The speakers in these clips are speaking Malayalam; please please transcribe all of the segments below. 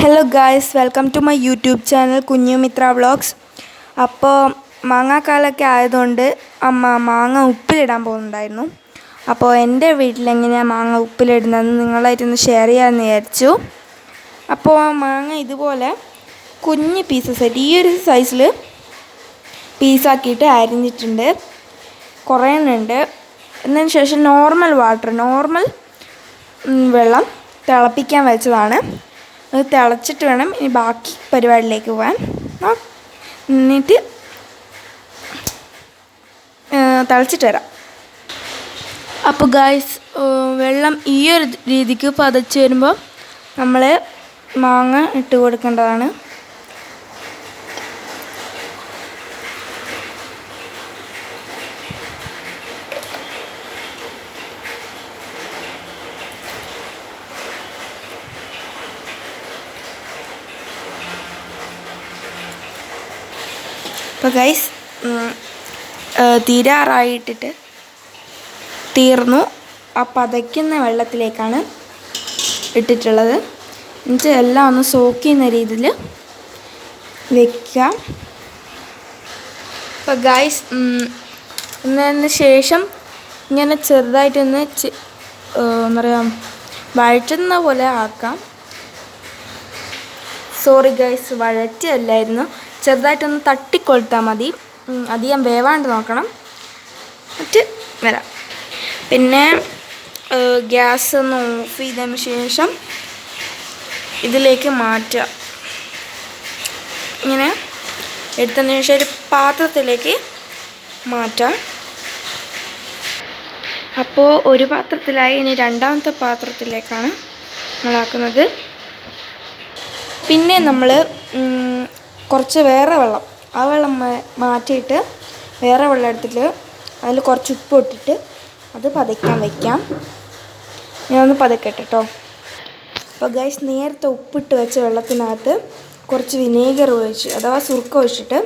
Hello guys, welcome to my YouTube channel Kunju Mithra vlogs. അപ്പോൾ മാങ്ങാക്കാലമൊക്കെ ആയതുകൊണ്ട് അമ്മ മാങ്ങ ഉപ്പിലിടാൻ പോകുന്നുണ്ടായിരുന്നു. അപ്പോൾ എൻ്റെ വീട്ടിലെങ്ങനെയാണ് മാങ്ങ ഉപ്പിലിടുന്നതെന്ന് നിങ്ങളായിട്ടൊന്ന് ഷെയർ ചെയ്യാമെന്ന് വിചാരിച്ചു. അപ്പോൾ മാങ്ങ ഇതുപോലെ കുഞ്ഞ് പീസസായിട്ട് ഈ ഒരു സൈസിൽ പീസാക്കിയിട്ട് അരിഞ്ഞിട്ടുണ്ട്. കുറേ എണ്ണമുണ്ട്. എന്നതിന് ശേഷം നോർമൽ വെള്ളം തിളപ്പിക്കാൻ വെച്ചതാണ്. അത് തിളച്ചിട്ട് വേണം ഇനി ബാക്കി പരിപാടിയിലേക്ക് പോകാൻ. എന്നിട്ട് തിളച്ചിട്ട് വരാം. അപ്പോൾ ഗായ്സ്, വെള്ളം ഈ ഒരു രീതിക്ക് പതച്ച് വരുമ്പോൾ നമ്മൾ മാങ്ങ ഇട്ട് കൊടുക്കേണ്ടതാണ്. അപ്പോൾ ഗൈസ്, തീർന്നു. ആ പതയ്ക്കുന്ന വെള്ളത്തിലേക്കാണ് ഇട്ടിട്ടുള്ളത്. എന്നിട്ട് എല്ലാം ഒന്ന് സോക്ക് ചെയ്യുന്ന രീതിയിൽ വെക്കാം. അപ്പോൾ ഗൈസ്, എന്നതിന് ശേഷം ഇങ്ങനെ ചെറുതായിട്ടൊന്ന് എന്താ പറയുക, വഴറ്റുന്ന പോലെ ആക്കാം. സോറി ഗൈസ്, വഴറ്റല്ലായിരുന്നു, ചെറുതായിട്ടൊന്ന് തട്ടിക്കൊടുത്താൽ മതി. അധികം വേവാണ്ട് നോക്കണം. എന്നിട്ട് വരാം. പിന്നെ ഗ്യാസ് ഒന്ന് ഓഫ് ചെയ്തതിന് ശേഷം ഇതിലേക്ക് മാറ്റുക. ഇങ്ങനെ എടുത്തതിന് ശേഷം ഒരു പാത്രത്തിലേക്ക് മാറ്റാം. അപ്പോൾ ഒരു പാത്രത്തിലായി. ഇനി രണ്ടാമത്തെ പാത്രത്തിലേക്കാണ് നമ്മളാക്കുന്നത്. പിന്നെ നമ്മൾ കുറച്ച് വേറെ വെള്ളം, ആ വെള്ളം മാറ്റിയിട്ട് വേറെ വെള്ളം എടുത്തിട്ട് അതിൽ കുറച്ച് ഉപ്പ് ഇട്ടിട്ട് അത് പതയ്ക്കാൻ വയ്ക്കാം. ഞാനൊന്ന് പതക്കട്ടെ കേട്ടോ. അപ്പോൾ ഗൈസ്, നേരത്തെ ഉപ്പിട്ട് വെച്ച വെള്ളത്തിനകത്ത് കുറച്ച് വിനേഗർ ഒഴിച്ച്, അഥവാ സുർക്ക ഒഴിച്ചിട്ട്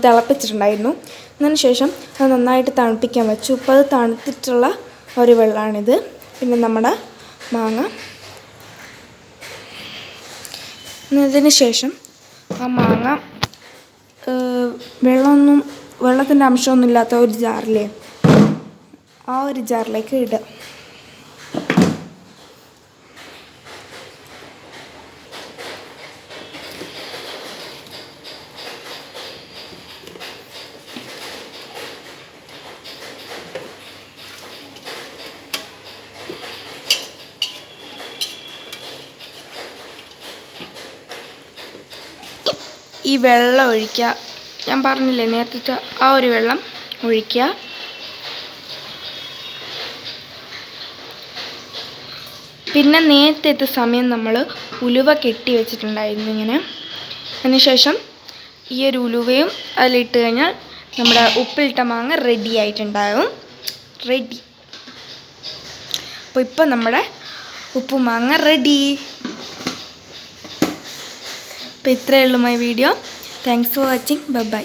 തിളപ്പിച്ചിട്ടുണ്ടായിരുന്നു. അതിന് ശേഷം അത് നന്നായിട്ട് തണുപ്പിക്കാൻ വെച്ചു. അപ്പോൾ അത് തണുത്തിട്ടുള്ള ഒരു വെള്ളമാണിത്. പിന്നെ നമ്മുടെ മാങ്ങ, ഇതിന് ശേഷം ആ മാങ്ങ വെള്ളത്തിൻ്റെ അംശമൊന്നും ഇല്ലാത്ത ഒരു ജാറിലെ ആ ഒരു ജാറിലേക്ക് ഇടുക. ഈ വെള്ളം ഒഴിക്കുക. ഞാൻ പറഞ്ഞില്ലേ നേരത്തെ, ആ ഒരു വെള്ളം ഒഴിക്കുക. പിന്നെ നേരത്തെ സമയം നമ്മൾ ഉലുവ കെട്ടി വെച്ചിട്ടുണ്ടായിരുന്നു ഇങ്ങനെ. അതിനുശേഷം ഈ ഒരു ഉലുവയും അതിലിട്ട് കഴിഞ്ഞാൽ നമ്മുടെ ഉപ്പിലിട്ട മാങ്ങ റെഡി ആയിട്ടുണ്ടാകും. അപ്പോൾ ഇപ്പം നമ്മുടെ ഉപ്പുമാങ്ങ റെഡി. അപ്പോൾ ഇത്രയേ ഉള്ളൂ my video. Thanks for watching. By.